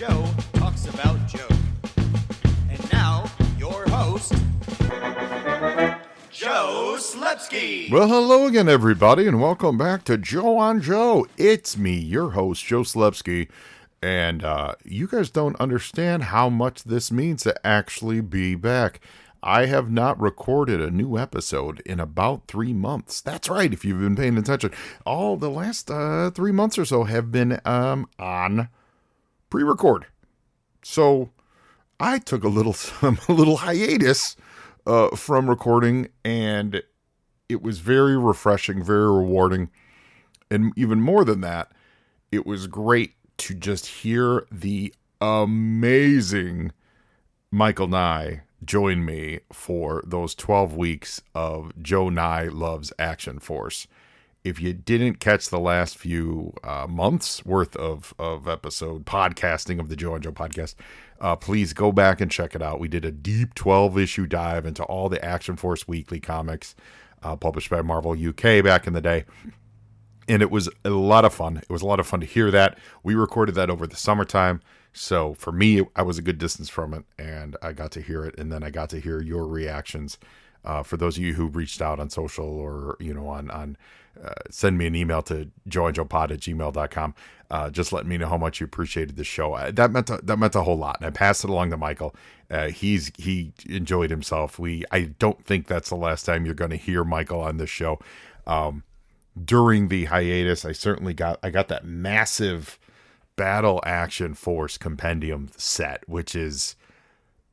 Joe talks about Joe. And now, your host, Joe Slepsky. Well, hello again, everybody, and welcome back to Joe on Joe. It's me, your host, Joe Slepsky, and you guys don't understand how much this means to actually be back. I have not recorded a new episode in about 3 months. That's right, if you've been paying attention. All the last 3 months or so have been on pre-record. So I took a little hiatus from recording, and it was very refreshing, very rewarding. And even more than that, it was great to just hear the amazing Michael Nye join me for those 12 weeks of Joe Nye Loves Action Force. If you didn't catch the last few months worth of episode podcasting of the Joe and Joe podcast, please go back and check it out. We did a deep 12-issue dive into all the Action Force Weekly comics published by Marvel UK back in the day. And it was a lot of fun. It was a lot of fun to hear that. We recorded that over the summertime. So for me, I was a good distance from it, and I got to hear it. And then I got to hear your reactions. For those of you who reached out on social or, on send me an email to joeandjoepod@gmail.com. Just letting me know how much you appreciated the show. That meant a whole lot. And I passed it along to Michael. He enjoyed himself. I don't think that's the last time you're going to hear Michael on this show. During the hiatus, I got that massive Battle Action Force compendium set, which is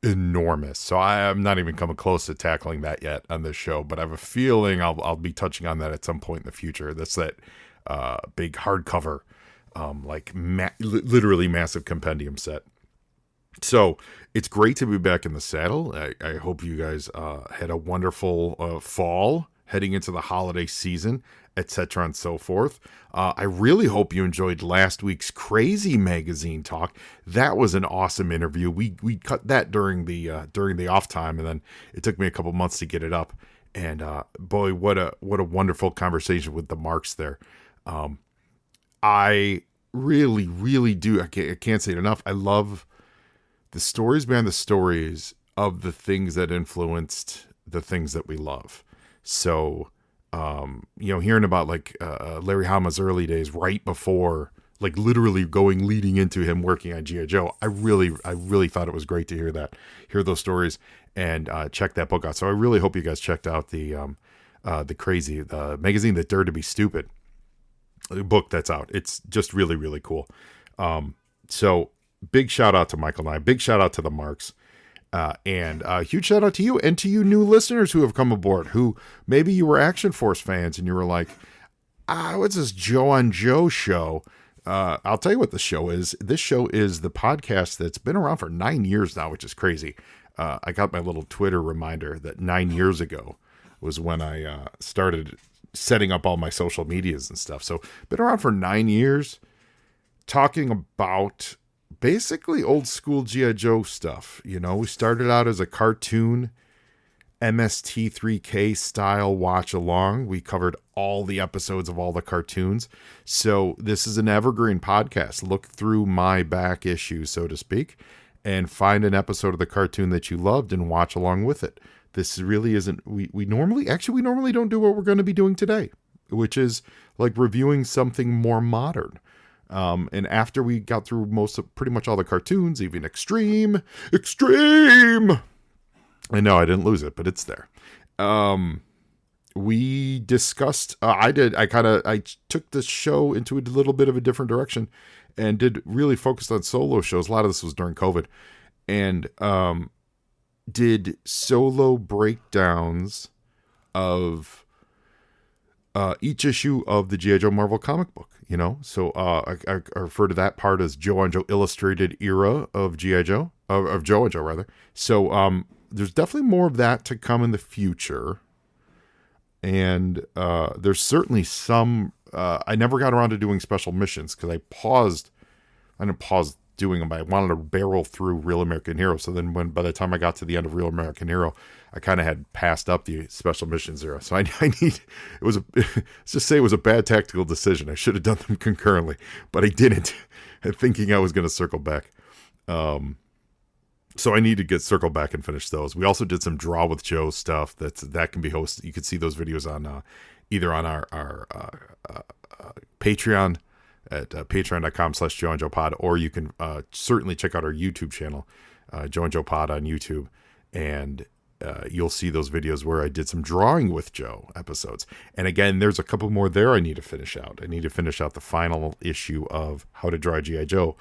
enormous. So I'm not even coming close to tackling that yet on this show, but I have a feeling I'll be touching on that at some point in the future. That's that big hardcover, literally massive compendium set. So it's great to be back in the saddle. I hope you guys had a wonderful fall heading into the holiday season, etc. and so forth. I really hope you enjoyed last week's Crazy magazine talk. That was an awesome interview. We cut that during the off time, and then it took me a couple months to get it up. And boy, what a wonderful conversation with the Marks there. I really, really do. I can't say it enough. I love the stories behind the stories of the things that influenced the things that we love. So, hearing about Larry Hama's early days right before, literally leading into him working on G.I. Joe, I really thought it was great to hear those stories and check that book out. So I really hope you guys checked out the magazine that dared to be stupid, the book that's out. It's just really, really cool. So big shout out to Michael and I, big shout out to the Marks. And a huge shout out to you and to you new listeners who have come aboard, who maybe you were Action Force fans and you were like, what's this Joe on Joe show? I'll tell you what the show is. This show is the podcast that's been around for 9 years now, which is crazy. I got my little Twitter reminder that 9 years ago was when I started setting up all my social medias and stuff. So been around for 9 years, talking about basically old school G.I. Joe stuff. We started out as a cartoon MST3K style watch along. We covered all the episodes of all the cartoons. So this is an evergreen podcast. Look through my back issue, so to speak, and find an episode of the cartoon that you loved and watch along with it. This really isn't, we normally don't do what we're going to be doing today, which is reviewing something more modern. And after we got through pretty much all the cartoons, even Extreme, I know I didn't lose it, but it's there. We discussed, I took the show into a little bit of a different direction and did really focus on solo shows. A lot of this was during COVID, and, did solo breakdowns of, each issue of the G.I. Joe Marvel comic book, So I refer to that part as Joe and Joe Illustrated era of G.I. Joe, of Joe and Joe, rather. So there's definitely more of that to come in the future. And there's certainly some... I never got around to doing special missions because I didn't pause doing them. I wanted to barrel through Real American Hero. So then by the time I got to the end of Real American Hero, I kind of had passed up the special missions era. So let's just say it was a bad tactical decision. I should have done them concurrently, but I didn't, thinking I was going to circle back. So I need to circle back and finish those. We also did some Draw with Joe stuff that can be hosted. You can see those videos on either on our Patreon at patreon.com/JoeandJoePod, or you can certainly check out our YouTube channel, Joe and Joe Pod on YouTube, and you'll see those videos where I did some Drawing with Joe episodes. And again, there's a couple more there I need to finish out. I need to finish out the final issue of How to Draw G.I. Joe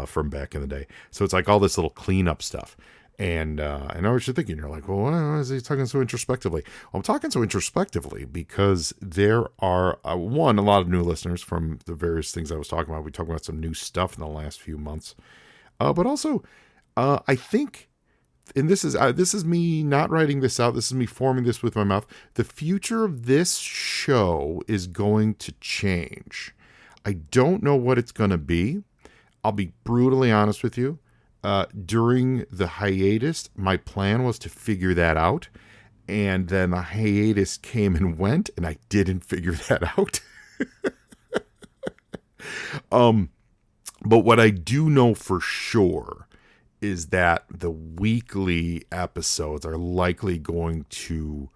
from back in the day. So it's like all this little cleanup stuff. And I know what you're thinking. You're like, well, why is he talking so introspectively? Well, I'm talking so introspectively because there are, a lot of new listeners from the various things I was talking about. We talked about some new stuff in the last few months. But also, I think, and this is me not writing this out. This is me forming this with my mouth. The future of this show is going to change. I don't know what it's going to be. I'll be brutally honest with you. During the hiatus, my plan was to figure that out. And then the hiatus came and went, and I didn't figure that out. But what I do know for sure is that the weekly episodes are likely going to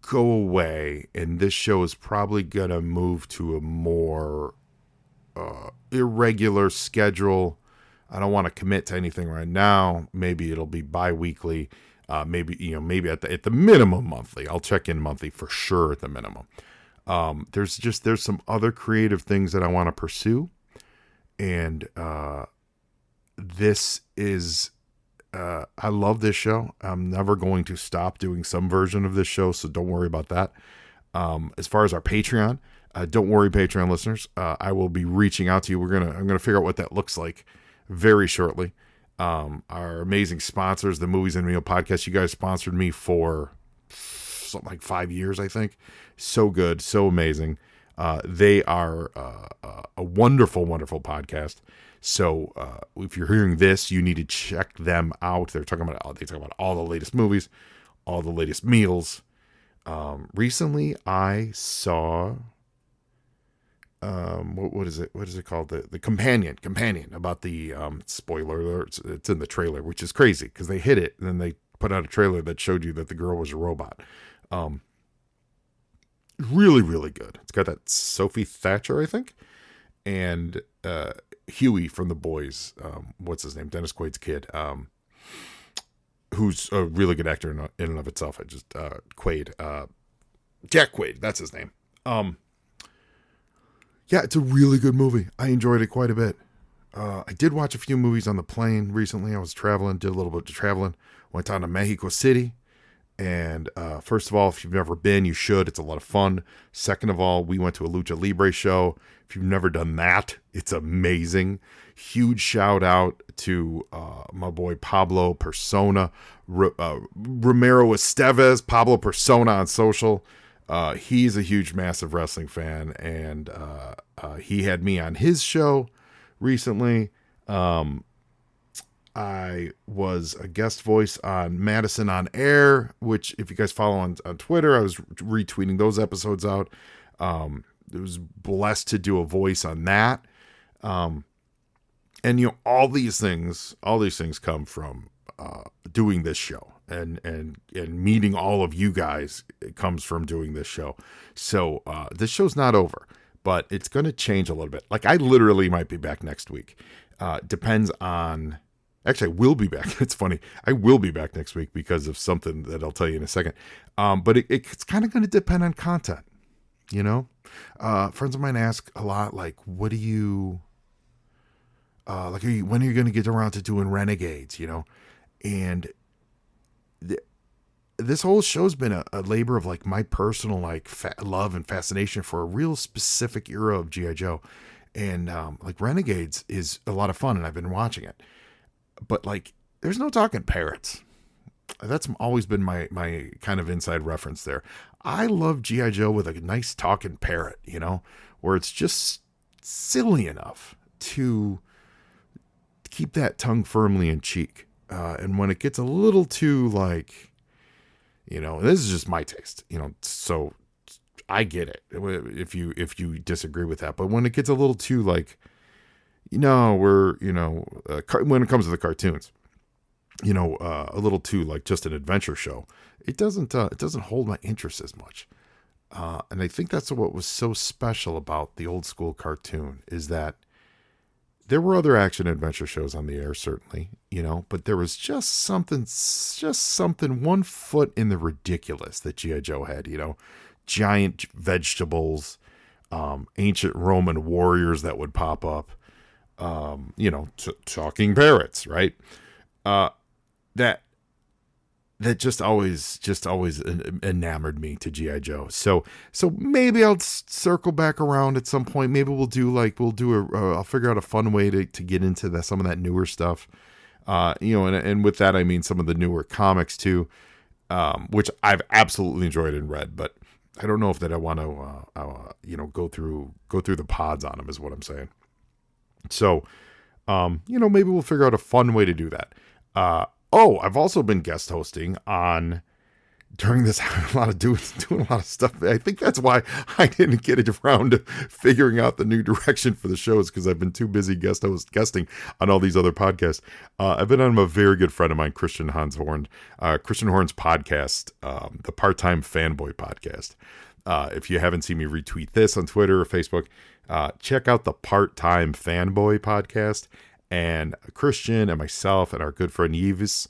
go away, and this show is probably going to move to a more irregular schedule. I don't want to commit to anything right now. Maybe it'll be bi-weekly. Maybe at the minimum monthly. I'll check in monthly for sure at the minimum. There's some other creative things that I want to pursue, and this is I love this show. I'm never going to stop doing some version of this show, so don't worry about that. As far as our Patreon, don't worry, Patreon listeners. I will be reaching out to you. I'm gonna figure out what that looks like very shortly. Our amazing sponsors, the Movies and Meal podcast. You guys sponsored me for something like 5 years, I think. So good, so amazing. They are a wonderful, wonderful podcast. So if you're hearing this, you need to check them out. They talk about all the latest movies, all the latest meals. Recently, I saw what is it called? The companion about the spoiler alert. It's in the trailer, which is crazy because they hit it and then they put out a trailer that showed you that the girl was a robot. Really, really good. It's got that Sophie Thatcher, I think, and Huey from The Boys. What's his name? Dennis Quaid's kid. Who's a really good actor in and of itself. Quaid. Jack Quaid. That's his name. Yeah, it's a really good movie. I enjoyed it quite a bit. I did watch a few movies on the plane recently. I was traveling, did a little bit of traveling. Went down to Mexico City. And first of all, if you've never been, you should. It's a lot of fun. Second of all, we went to a Lucha Libre show. If you've never done that, it's amazing. Huge shout out to my boy Pablo Persona, Romero Estevez, Pablo Persona on social. He's a huge, massive wrestling fan, and he had me on his show recently. I was a guest voice on Madison on Air, which if you guys follow on Twitter, I was retweeting those episodes out. It was blessed to do a voice on that. And all these things come from doing this show and meeting all of you guys. It comes from doing this show. So this show's not over, but it's going to change a little bit. Like I literally might be back next week. Depends on. Actually, I will be back. It's funny. I will be back next week because of something that I'll tell you in a second. But it's kind of going to depend on content, Friends of mine ask a lot, like, what do you, when are you going to get around to doing Renegades, And this whole show's been a labor of, like, my personal, like, love and fascination for a real specific era of G.I. Joe. And, Renegades is a lot of fun, and I've been watching it. But, like, there's no talking parrots. That's always been my kind of inside reference there. I love G.I. Joe with a nice talking parrot, where it's just silly enough to keep that tongue firmly in cheek. And when it gets a little too, like, this is just my taste, so I get it if you disagree with that. But when it gets a little too, like, when it comes to the cartoons, a little too like just an adventure show. It doesn't hold my interest as much. And I think that's what was so special about the old school cartoon is that there were other action adventure shows on the air, certainly, but there was just something, one foot in the ridiculous that G.I. Joe had, giant vegetables, ancient Roman warriors that would pop up, talking parrots, right? That just always enamored me to G.I. Joe. So maybe I'll circle back around at some point. Maybe I'll figure out a fun way to get into some of that newer stuff. And with that, I mean some of the newer comics too, which I've absolutely enjoyed and read, but I don't know if that I want to, go through the pods on them is what I'm saying. So, maybe we'll figure out a fun way to do that. I've also been guest hosting during this, doing a lot of stuff. I think that's why I didn't get around to figuring out the new direction for the shows, because I've been too busy guesting on all these other podcasts. I've been on a very good friend of mine, Christian Horn's podcast, the Part-Time Fanboy Podcast. If you haven't seen me retweet this on Twitter or Facebook, check out the Part-Time Fanboy Podcast. And Christian and myself and our good friend Yves,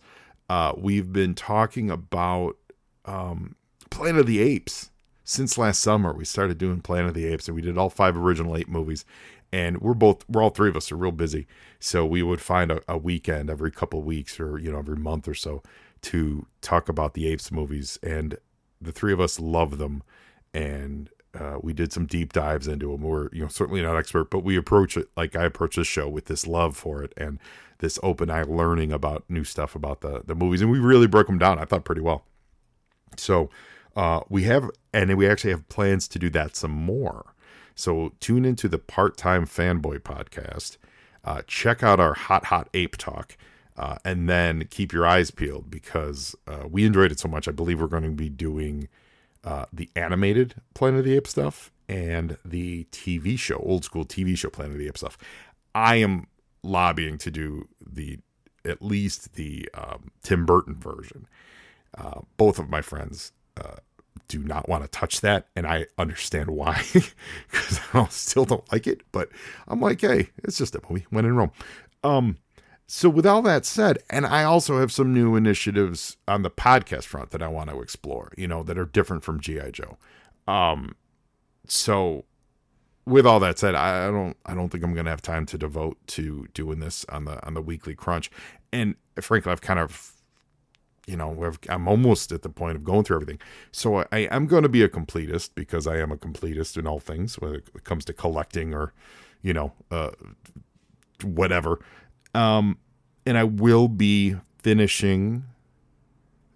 we've been talking about Planet of the Apes. Since last summer, we started doing Planet of the Apes, and we did all 5 original ape movies. And we're all 3 of us are real busy. So we would find a weekend every couple of weeks or, every month or so to talk about the Apes movies. And the 3 of us love them. And we did some deep dives into them. We're, certainly not expert, but we approach it like I approach this show, with this love for it and this open eye learning about new stuff about the movies. And we really broke them down, I thought, pretty well. So we actually have plans to do that some more. So tune into the Part-Time Fanboy Podcast. Check out our Hot Ape Talk. And then keep your eyes peeled, because we enjoyed it so much. I believe we're going to be doing the animated Planet of the Apes stuff and the TV show, old school TV show Planet of the Apes stuff. I am lobbying to do at least the Tim Burton version. Both of my friends do not want to touch that, and I understand why, because I still don't like it. But I'm like, hey, it's just a movie. When in Rome. So with all that said, and I also have some new initiatives on the podcast front that I want to explore, that are different from G.I. Joe. So with all that said, I don't think I'm going to have time to devote to doing this on the weekly crunch. And frankly, I've kind of, I'm almost at the point of going through everything. So I am going to be a completist, because I am a completist in all things when it comes to collecting or, whatever. And I will be finishing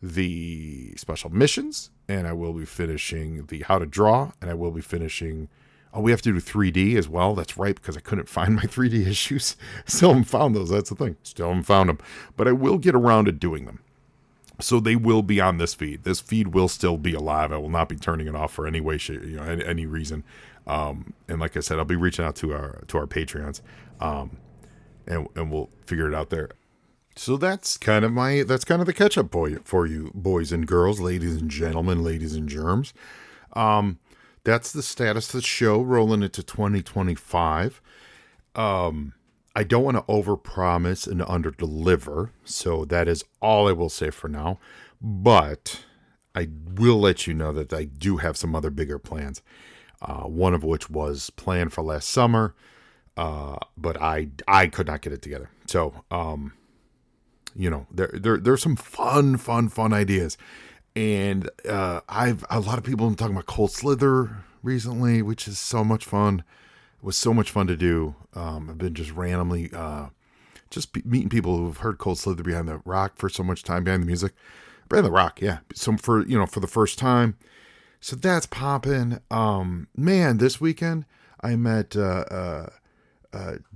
the special missions, and I will be finishing the how to draw, and I will be finishing. Oh, we have to do 3D as well. That's right, because I couldn't find my 3D issues. Still haven't found those. That's the thing. Still haven't found them. But I will get around to doing them. So they will be on this feed. This feed will still be alive. I will not be turning it off for any way, any reason. And like I said, I'll be reaching out to our Patreons. And we'll figure it out there. So that's kind of the catch up for you boys and girls, ladies and gentlemen, ladies and germs. That's the status of the show rolling into 2025. I don't want to overpromise and underdeliver, so that is all I will say for now. But I will let you know that I do have some other bigger plans. One of which was planned for last summer. But I could not get it together. So, there's some fun ideas. And, a lot of people have been talking about Cold Slither recently, which is so much fun. It was so much fun to do. I've been just randomly, meeting people who've heard Cold Slither Behind the Rock for so much time, behind the music. Behind the Rock, yeah. So for the first time. So that's popping. Man, this weekend I met,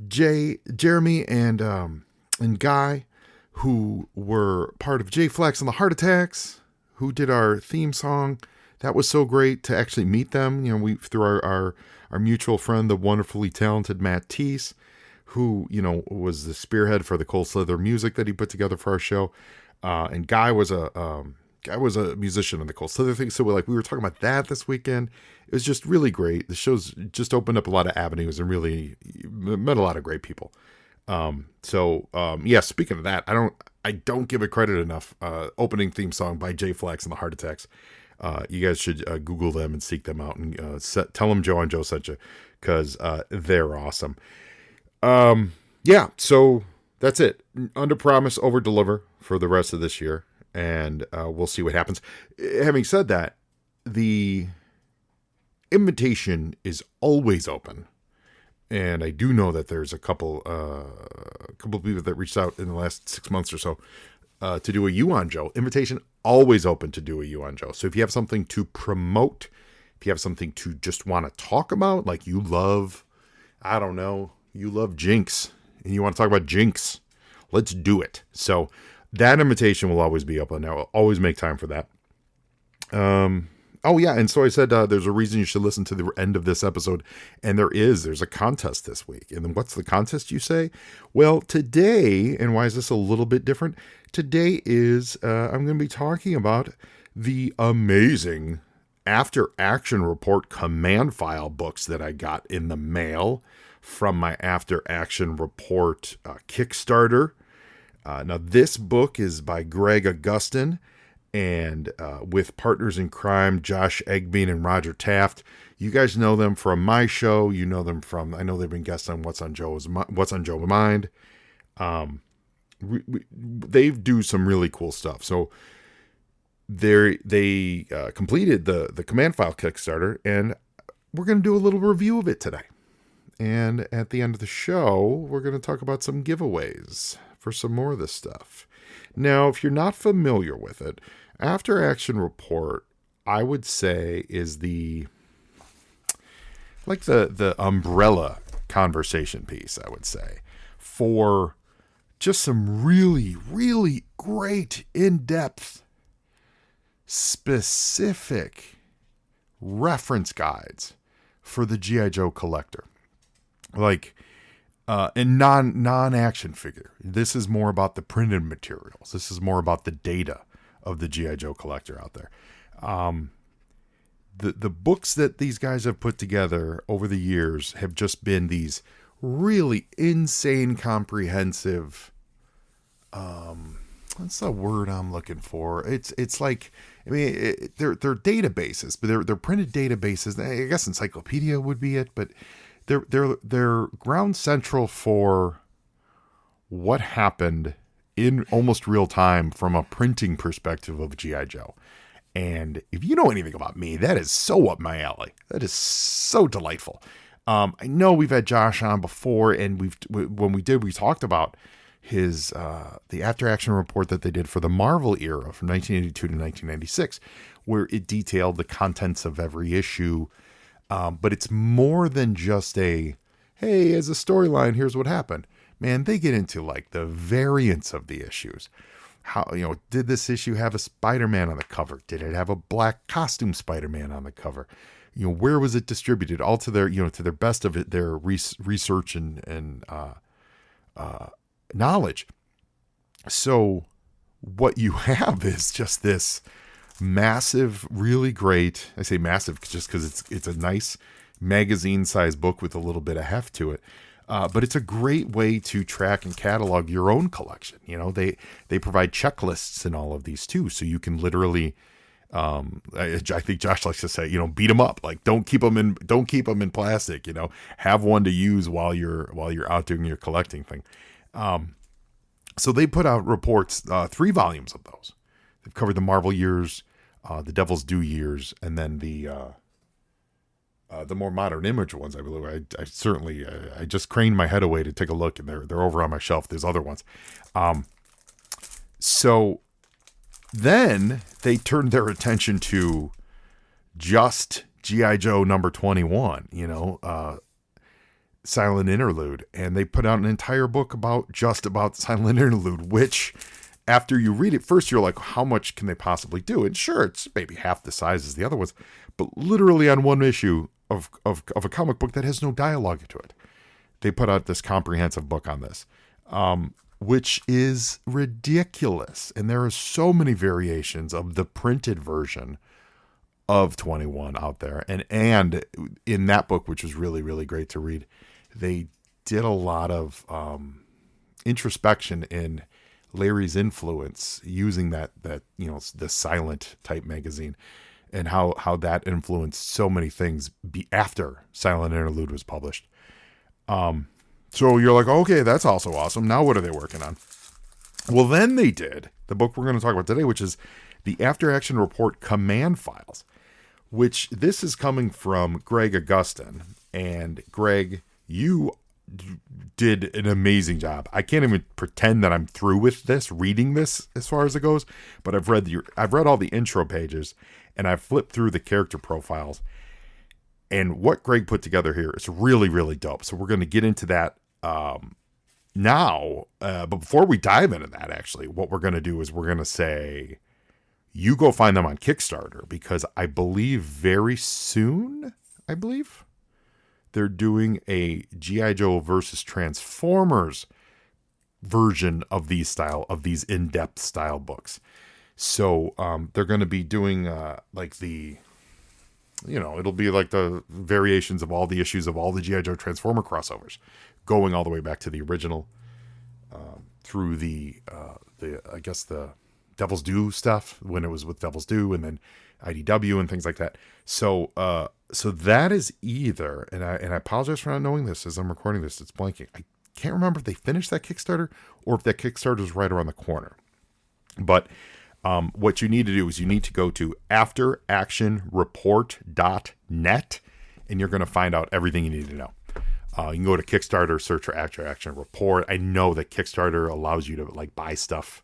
Jeremy and Guy, who were part of J Flex and the Heart Attacks, who did our theme song. That was so great to actually meet them. We through our mutual friend, the wonderfully talented Matt Teese, who, was the spearhead for the Cold Slither music that he put together for our show. And Guy was a musician on the Cold Slither thing. So we were talking about that this weekend. It was just really great. The show's just opened up a lot of avenues and really met a lot of great people. Speaking of that, I don't give it credit enough. Opening theme song by Jay Flax and the Heart Attacks. You guys should Google them and seek them out and tell them Joe and Joe sent you, because they're awesome. So that's it. Under promise, over deliver for the rest of this year, and we'll see what happens. Having said that, the invitation is always open, and I do know that there's a couple people that reached out in the last 6 months or so to do a You on Joe. Invitation always open to do a You on Joe. So if you have something to promote, if you have something to just want to talk about, like you love Jinx, and you want to talk about Jinx, let's do it. So that invitation will always be open. I will always make time for that. And so I said there's a reason you should listen to the end of this episode, and there's a contest this week. And then what's the contest, you say? Well, today, and why is this a little bit different? Today is I'm going to be talking about the amazing After Action Report command file books that I got in the mail from my After Action Report Kickstarter. Now, this book is by Greg Agustin, and with partners in crime, Josh Eggebeen and Roger Taft. You guys know them from my show. You know them from, I know they've been guests on What's on Joe's Mind. They do some really cool stuff. So they completed the command file Kickstarter, and we're going to do a little review of it today. And at the end of the show, we're going to talk about some giveaways for some more of this stuff. Now, if you're not familiar with it, After Action Report, I would say, is the umbrella conversation piece, I would say, for just some really, really great, in-depth, specific reference guides for the G.I. Joe collector. And non-action figure. This is more about the printed materials. This is more about the data of the G.I. Joe collector out there. The books that these guys have put together over the years have just been these really insane, comprehensive. What's the word I'm looking for? It's like, I mean, they're databases, but they're printed databases. I guess encyclopedia would be it, but they're ground central for what happened in almost real time from a printing perspective of G.I. Joe. And if you know anything about me, that is so up my alley. That is so delightful. I know we've had Josh on before, and we talked about his the After Action Report that they did for the Marvel era from 1982 to 1996, where it detailed the contents of every issue. But it's more than just hey, as a storyline, here's what happened. Man, they get into like the variants of the issues. How, did this issue have a Spider-Man on the cover? Did it have a black costume Spider-Man on the cover? Where was it distributed? All to their, to their best of it, their research and knowledge. So what you have is just this massive, really great, I say massive just because it's a nice magazine-sized book with a little bit of heft to it. But it's a great way to track and catalog your own collection. They provide checklists in all of these too, so you can literally, I think Josh likes to say, beat them up. Like don't keep them in plastic. Have one to use while you're out doing your collecting thing. So they put out reports, 3 volumes of those. They've covered the Marvel years, the Devil's Due years, and then the more modern Image ones. I believe I just craned my head away to take a look, and they're over on my shelf. There's other ones. So then they turned their attention to just G.I. Joe number 21. Silent Interlude, and they put out an entire book about Silent Interlude, which after you read it first, you're like, how much can they possibly do? And sure, it's maybe half the size as the other ones, but literally on one issue of a comic book that has no dialogue to it. they put out this comprehensive book on this, which is ridiculous. And there are so many variations of the printed version of 21 out there. And in that book, which was really, really great to read, they did a lot of introspection in Larry's influence using that the silent type magazine, and how that influenced so many things after Silent Interlude was published. So you're like, okay, that's also awesome. Now what are they working on? Well, then they did the book we're going to talk about today, which is the After Action Report Command Files, which this is coming from Greg Agustin. And Greg, you did an amazing job. I can't even pretend that I'm through with this, reading this as far as it goes, but I've read all the intro pages, and I've flipped through the character profiles, and what Greg put together here is really, really dope. So we're going to get into that now, but before we dive into that, actually, what we're going to do is we're going to say, you go find them on Kickstarter, because I believe very soon, they're doing a G.I. Joe versus Transformers version of these in-depth style books. So they're going to be doing it'll be like the variations of all the issues of all the G.I. Joe Transformer crossovers, going all the way back to the original, through the Devil's Due stuff, when it was with Devil's Due, and then IDW and things like that. So that is either, and I apologize for not knowing this as I'm recording this, it's blanking. I can't remember if they finished that Kickstarter or if that Kickstarter is right around the corner. But what you need to do is you need to go to afteractionreport.net, and you're going to find out everything you need to know. You can go to Kickstarter, search for After Action Report. I know that Kickstarter allows you to buy stuff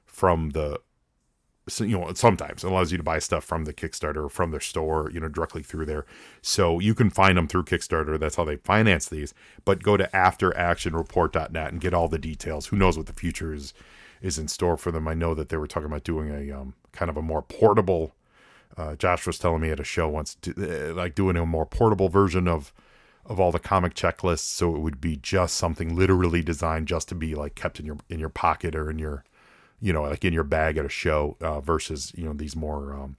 from sometimes it allows you to buy stuff from the Kickstarter or from their store, directly through there. So you can find them through Kickstarter. That's how they finance these. But go to afteractionreport.net and get all the details. Who knows what the future is in store for them. I know that they were talking about doing a kind of a more portable, Josh was telling me at a show once, doing a more portable version of all the comic checklists. So it would be just something literally designed just to be kept in your pocket or in your, in your bag at a show, versus, these more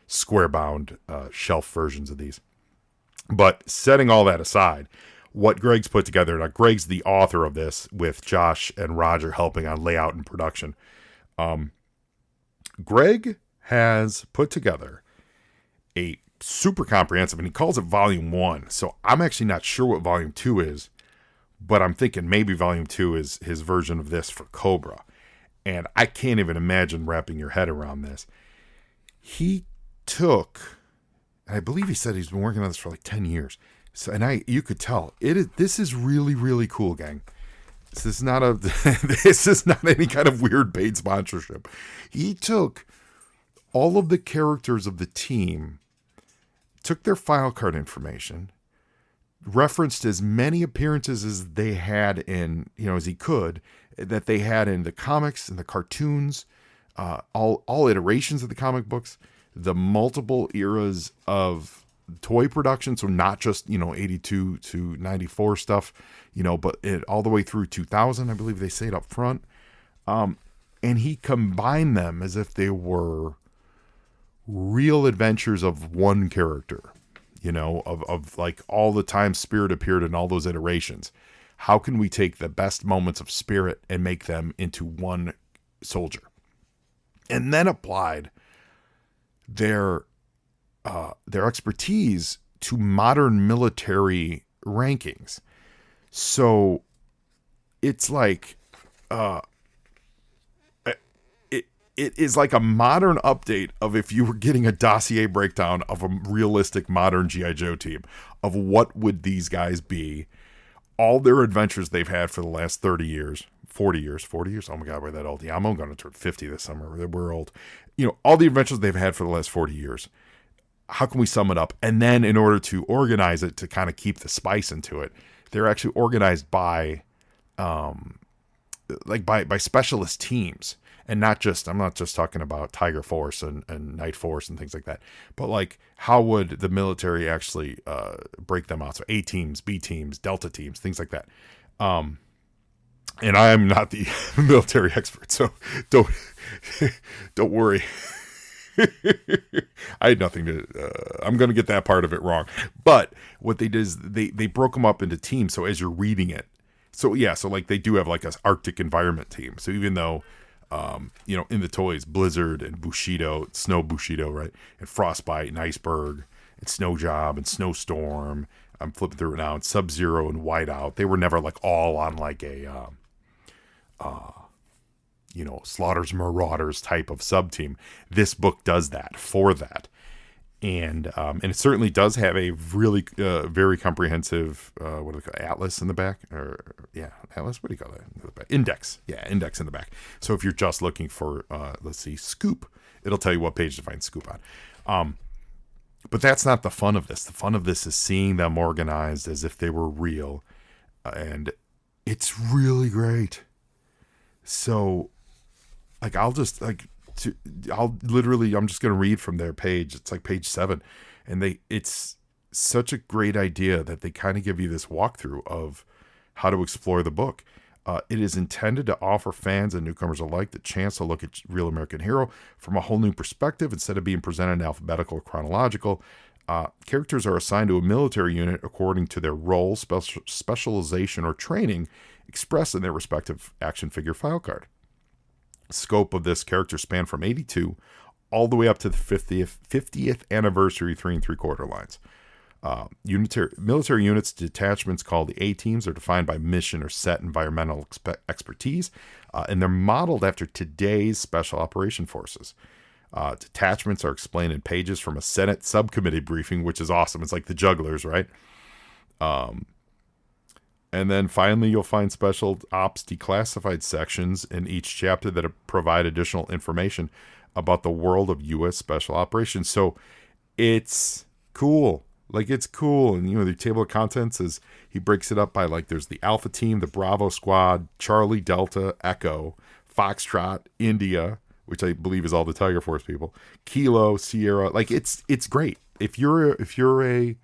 square bound shelf versions of these. But setting all that aside, what Greg's put together, now Greg's the author of this with Josh and Roger helping on layout and production. Greg has put together a super comprehensive, and he calls it Volume 1. So I'm actually not sure what Volume 2 is, but I'm thinking maybe Volume 2 is his version of this for Cobra. And I can't even imagine wrapping your head around this. He took, and I believe he said he's been working on this for 10 years. So, and you could tell this is really, really cool, gang. This is not any kind of weird paid sponsorship. He took all of the characters of the team, took their file card information, referenced as many appearances as they had in, as he could, that they had in the comics and the cartoons, all iterations of the comic books, the multiple eras of toy production. So not just, 82 to 94 stuff, but all the way through 2000, I believe they say it up front. And he combined them as if they were real adventures of one character, of all the time Spirit appeared in all those iterations. How can we take the best moments of Spirit and make them into one soldier? And then applied their expertise to modern military rankings. So it's it is like a modern update of if you were getting a dossier breakdown of a realistic modern G.I. Joe team of what would these guys be, all their adventures they've had for the last 40 years. Oh my God, we're that old. Yeah, I'm going to turn 50 this summer. We're old. All the adventures they've had for the last 40 years. How can we sum it up? And then in order to organize it, to kind of keep the spice into it, they're actually organized by specialist teams. And I'm not just talking about Tiger Force and Night Force and things like that, but like how would the military actually break them out? So A teams, B teams, Delta teams, things like that. And I'm not the military expert, so don't worry. I had nothing to. I'm going to get that part of it wrong. But what they did is they broke them up into teams. So as you're reading it, so like they do have like a Arctic environment team. So even though, in the toys, Blizzard and Bushido, Snow Bushido, right, and Frostbite and Iceberg and Snow Job and Snowstorm. I'm flipping through it now. And Sub-Zero and Whiteout. They were never like all on like a. Slaughter's Marauders type of sub team. This book does that for that, and it certainly does have a really very comprehensive what do they call it? Atlas in the back, Atlas. What do you call that? Index, index in the back. So if you're just looking for let's see, Scoop, it'll tell you what page to find Scoop on. But that's not the fun of this. The fun of this is seeing them organized as if they were real, and it's really great. So, like, I'm just going to read from their page. It's like page 7. And it's such a great idea that they kind of give you this walkthrough of how to explore the book. It is intended to offer fans and newcomers alike the chance to look at Real American Hero from a whole new perspective instead of being presented in alphabetical or chronological. Characters are assigned to a military unit according to their role, specialization, or training expressed in their respective action figure file card. Scope of this character span from 82 all the way up to the 50th anniversary 3 3/4 lines. Military units detachments called the A-teams are defined by mission or set environmental expertise, and they're modeled after today's special operation forces. Detachments are explained in pages from a Senate subcommittee briefing, which is awesome. It's like the jugglers, right? And then finally, you'll find special ops declassified sections in each chapter that provide additional information about the world of U.S. Special Operations. So it's cool. Like, it's cool. And, the table of contents is, he breaks it up by, like, there's the Alpha Team, the Bravo Squad, Charlie, Delta, Echo, Foxtrot, India, which I believe is all the Tiger Force people, Kilo, Sierra. Like, it's great. If you're a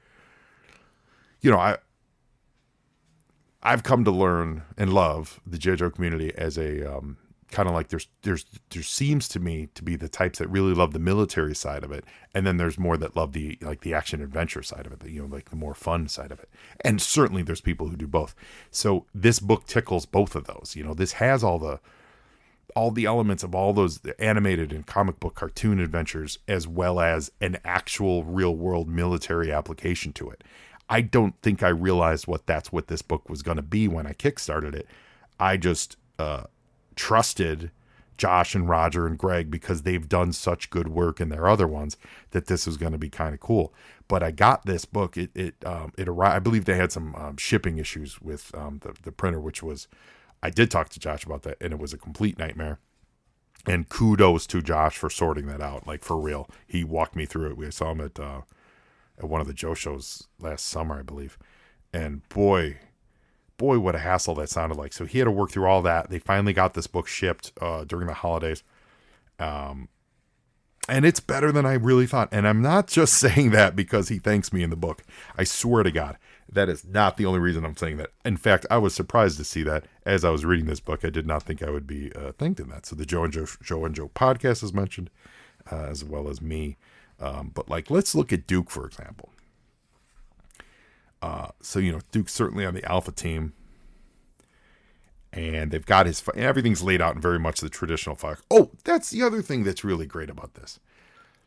I've come to learn and love the JoJo community as a kind of like there seems to me to be the types that really love the military side of it, and then there's more that love the action adventure side of it, like the more fun side of it. And certainly there's people who do both. So this book tickles both of those. This has all the elements of all those animated and comic book cartoon adventures, as well as an actual real world military application to it. I don't think I realized what this book was going to be when I kickstarted it. I just trusted Josh and Roger and Greg, because they've done such good work in their other ones, that this was going to be kind of cool. But I got this book. It arrived. I believe they had some shipping issues with the printer, which was, I did talk to Josh about that, and it was a complete nightmare. And kudos to Josh for sorting that out, like, for real. He walked me through it. We saw him at one of the Joe shows last summer, I believe. And boy, what a hassle that sounded like. So he had to work through all that. They finally got this book shipped during the holidays. And it's better than I really thought. And I'm not just saying that because he thanks me in the book. I swear to God, that is not the only reason I'm saying that. In fact, I was surprised to see that as I was reading this book. I did not think I would be thanked in that. So the Joe and Joe podcast is mentioned, as well as me. But like, let's look at Duke, for example. So, Duke's certainly on the Alpha Team, and they've got everything's laid out in very much the traditional file. Oh, that's the other thing that's really great about this.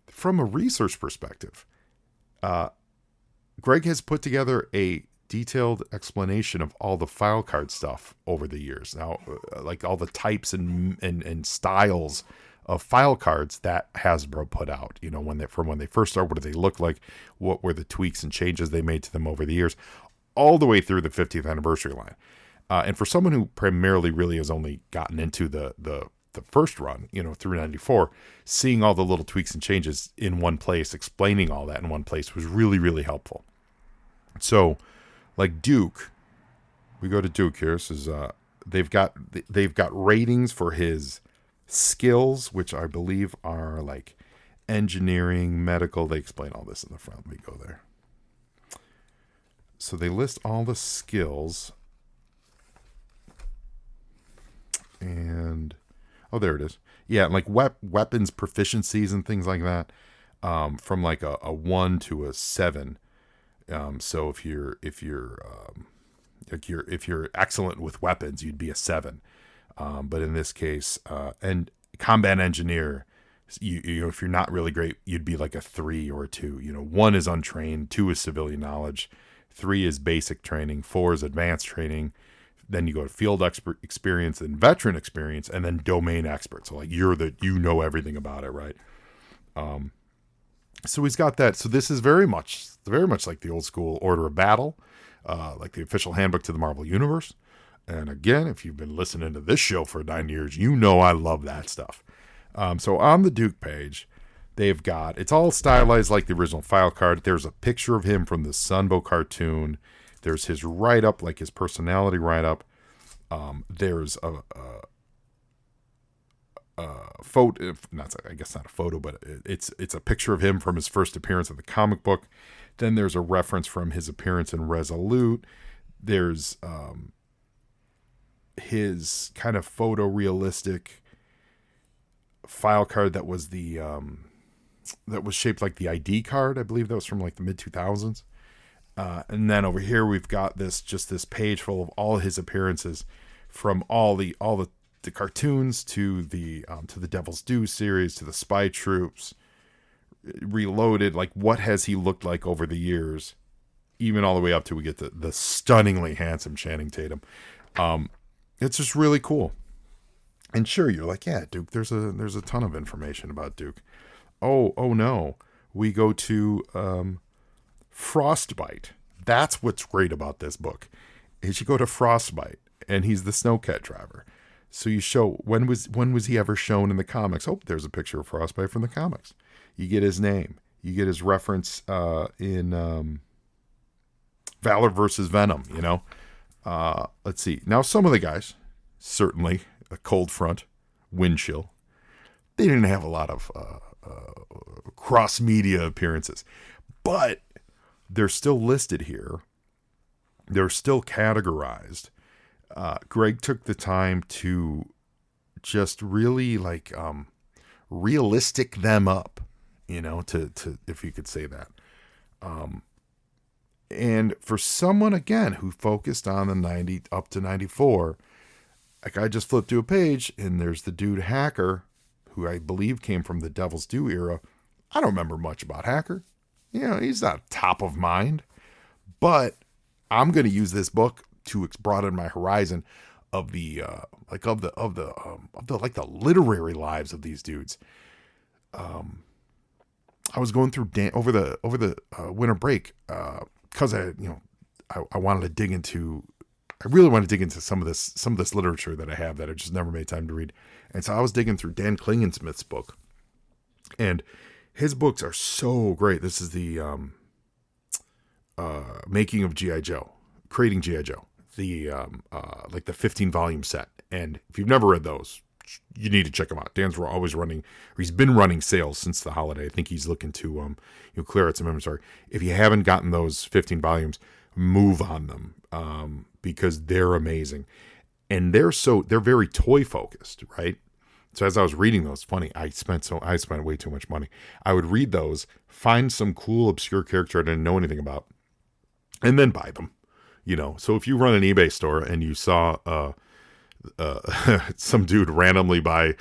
From a research perspective, Greg has put together a detailed explanation of all the file card stuff over the years. Now, like all the types and styles of file cards that Hasbro put out, when they first started, what do they look like? What were the tweaks and changes they made to them over the years, all the way through the 50th anniversary line. And for someone who primarily really has only gotten into the first run, through 94, seeing all the little tweaks and changes in one place, explaining all that in one place was really, really helpful. So, like Duke, we go to Duke here. This is they've got ratings for his skills, which I believe are like engineering, medical. They explain all this in the front. Let me go there. So they list all the skills. And, oh, there it is. Yeah, like weapons proficiencies and things like that. From like a 1 to a 7. So if you're excellent with weapons, you'd be a 7. But in this case, and combat engineer, you know, if you're not really great, you'd be like a 3 or a 2. You know, 1 is untrained, 2 is civilian knowledge, 3 is basic training, 4 is advanced training. Then you go to field experience and veteran experience, and then domain expert. So like you know everything about it, right? So he's got that. So this is very much like the old school order of battle, like the official handbook to the Marvel Universe. And again, if you've been listening to this show for 9 years, you know I love that stuff. So on the Duke page, they've got, it's all stylized like the original file card. There's a picture of him from the Sunbow cartoon. There's his write-up, like his personality write-up. There's a photo, I guess not a photo, but it's a picture of him from his first appearance in the comic book. Then there's a reference from his appearance in Resolute. There's his kind of photorealistic file card that was that was shaped like the ID card. I believe that was from like the mid 2000s. And then over here we've got this page full of all his appearances from all the cartoons to the Devil's Due series to the Spy Troops, Reloaded. Like, what has he looked like over the years, even all the way up to we get the stunningly handsome Channing Tatum. It's just really cool. And sure, you're like, yeah, Duke. There's a ton of information about Duke. Oh no, we go to Frostbite. That's what's great about this book. Is you go to Frostbite, and he's the Snowcat driver. So you show when was he ever shown in the comics? Oh, there's a picture of Frostbite from the comics. You get his name. You get his reference in Valor versus Venom. You know. Let's see. Now some of the guys, certainly a cold front, wind chill. They didn't have a lot of cross media appearances, but they're still listed here. They're still categorized. Greg took the time to just really like realistic them up, you know, to if you could say that. And for someone again who focused on the 90 up to 94, like I just flipped to a page and there's the dude Hacker, who I believe came from the Devil's Due era. I don't remember much about Hacker. You know, he's not top of mind, but I'm going to use this book to broaden my horizon of the literary lives of these dudes. I was going through over the winter break because I wanted to dig into. I really want to dig into some of this literature that I have that I just never made time to read, and so I was digging through Dan Klingensmith's book, and his books are so great. This is the making of G.I. Joe, creating G.I. Joe, the like the 15-volume set. And if you've never read those, you need to check them out. Dan's always running, or he's been running sales since the holiday. I think he's looking to clear out some inventory. If you haven't gotten those 15 volumes, move on them because they're amazing, and they're very toy focused, right? So as I was reading those, funny, I spent way too much money. I would read those, find some cool obscure character I didn't know anything about, and then buy them. You know, so if you run an eBay store and you saw some dude randomly buy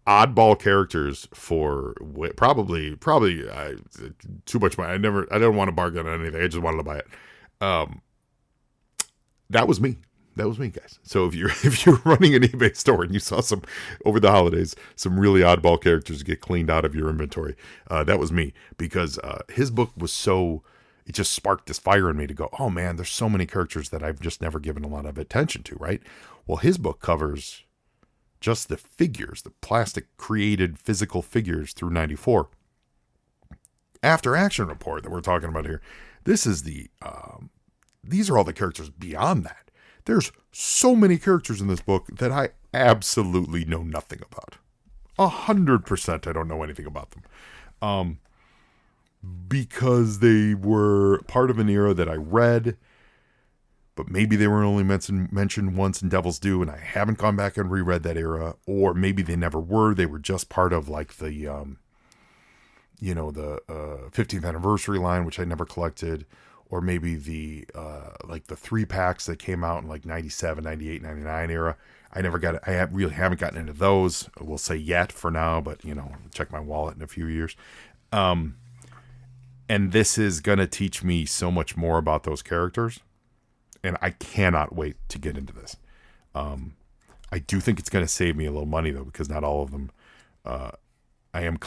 oddball characters for probably too much money. I didn't want to bargain on anything. I just wanted to buy it. That was me. That was me, guys. So if you're running an eBay store and you saw some over the holidays, some really oddball characters get cleaned out of your inventory, that was me, because his book was so, it just sparked this fire in me to go, oh man, there's so many characters that I've just never given a lot of attention to, right? Well, his book covers just the figures, the plastic created physical figures through 94. After Action Report that we're talking about here, this is these are all the characters beyond that There's so many characters in this book that I absolutely know nothing about. 100% I don't know anything about them. Because they were part of an era that I read, but maybe they were only mentioned once in Devil's Due, and I haven't gone back and reread that era, or maybe they never were. They were just part of like the 50th anniversary line, which I never collected, or maybe the like the 3-packs that came out in like 97, 98, 99 era. I never got it. Really haven't gotten into those. We'll say yet for now, but check my wallet in a few years. And this is going to teach me so much more about those characters. And I cannot wait to get into this. I do think it's going to save me a little money though, because not all of them, I am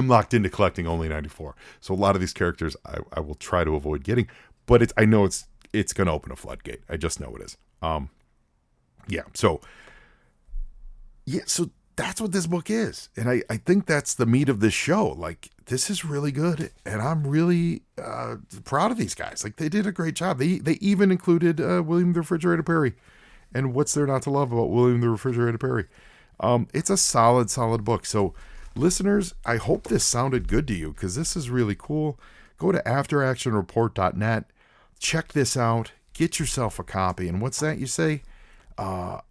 locked into collecting only 94. So a lot of these characters I will try to avoid getting, but I know it's going to open a floodgate. I just know it is. So that's what this book is. And I think that's the meat of this show. Like, this is really good. And I'm really proud of these guys. Like, they did a great job. They even included William the Refrigerator Perry. And what's there not to love about William the Refrigerator Perry? It's a solid book. So, listeners, I hope this sounded good to you, because this is really cool. Go to afteractionreport.net. Check this out. Get yourself a copy. And what's that you say? I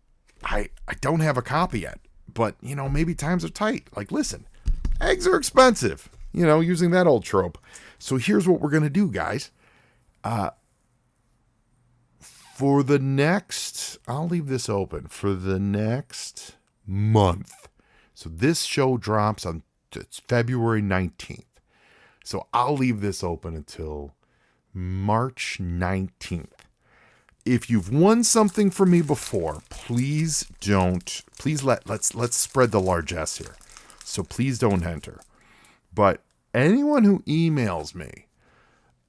don't have a copy yet. But, maybe times are tight. Like, listen, eggs are expensive, using that old trope. So here's what we're going to do, guys. For the next, I'll leave this open for the next month. So this show drops on February 19th. So I'll leave this open until March 19th. If you've won something from me before, let's spread the largesse here. So please don't enter. But anyone who emails me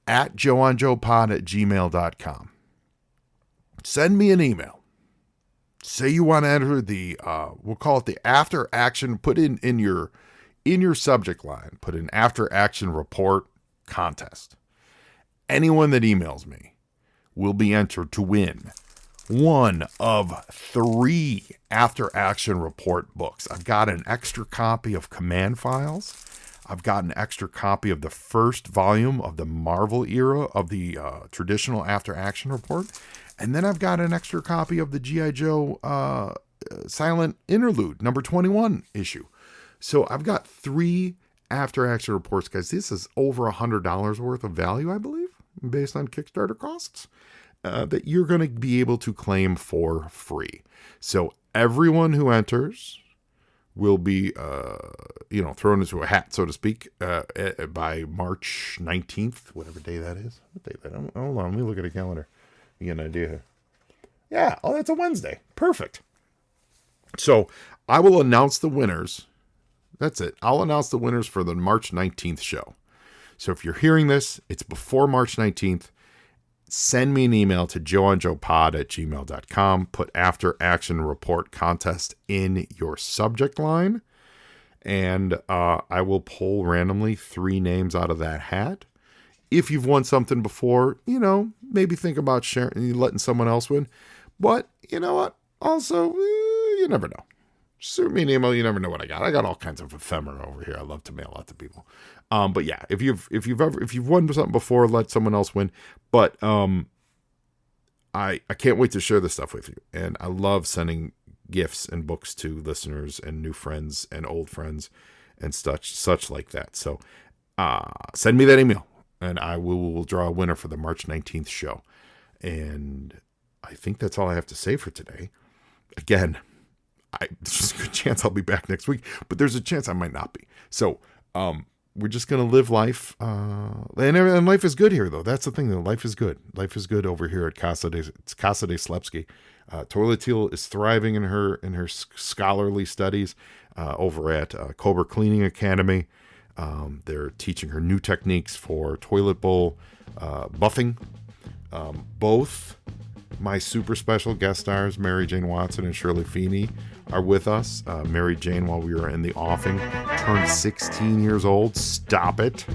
at joeonjoepod@gmail.com, send me an email. Say you want to enter the, we'll call it the after action, put in your subject line, put in after action report contest. Anyone that emails me will be entered to win one of 3 After Action Report books. I've got an extra copy of Command Files. I've got an extra copy of the first volume of the Marvel era of the traditional After Action Report. And then I've got an extra copy of the G.I. Joe Silent Interlude, number 21 issue. So I've got 3 After Action Reports, guys. This is over $100 worth of value, I believe, based on Kickstarter costs, that you're going to be able to claim for free. So everyone who enters will be, thrown into a hat, so to speak, by March 19th, whatever day that is. What day that? Hold on, let me look at a calendar. You get an idea. Yeah, that's a Wednesday. Perfect. So I will announce the winners. That's it. I'll announce the winners for the March 19th show. So if you're hearing this, it's before March 19th. Send me an email to joeonjoepod@gmail.com. Put After Action Report Contest in your subject line. And I will pull randomly 3 names out of that hat. If you've won something before, maybe think about sharing, letting someone else win. But you know what? Also, you never know. Shoot me an email. You never know what I got. I got all kinds of ephemera over here. I love to mail out to people. But yeah, if you've won something before, let someone else win. But I can't wait to share this stuff with you. And I love sending gifts and books to listeners and new friends and old friends and such like that. So send me that email, and I will draw a winner for the March 19th show. And I think that's all I have to say for today. Again, there's a good chance I'll be back next week, but there's a chance I might not be. So we're just going to live life. And life is good here, though. That's the thing, though. Life is good. Life is good over here at Casa de Slepsky. Toilet is thriving in her scholarly studies over at Cobra Cleaning Academy. They're teaching her new techniques for toilet bowl buffing. Both my super special guest stars, Mary Jane Watson and Shirley Feeney, are with us. Mary Jane, while we were in the offing, turned 16 years old. Stop it.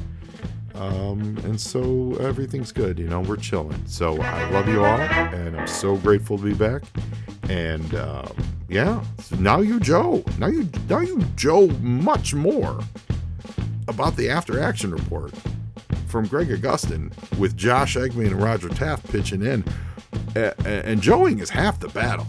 And so everything's good, we're chilling. So I love you all, and I'm so grateful to be back. And yeah, now you Joe much more about the After Action Report from Greg Agustin with Josh Eggebeen and Roger Taft pitching in. And Joeing is half the battle.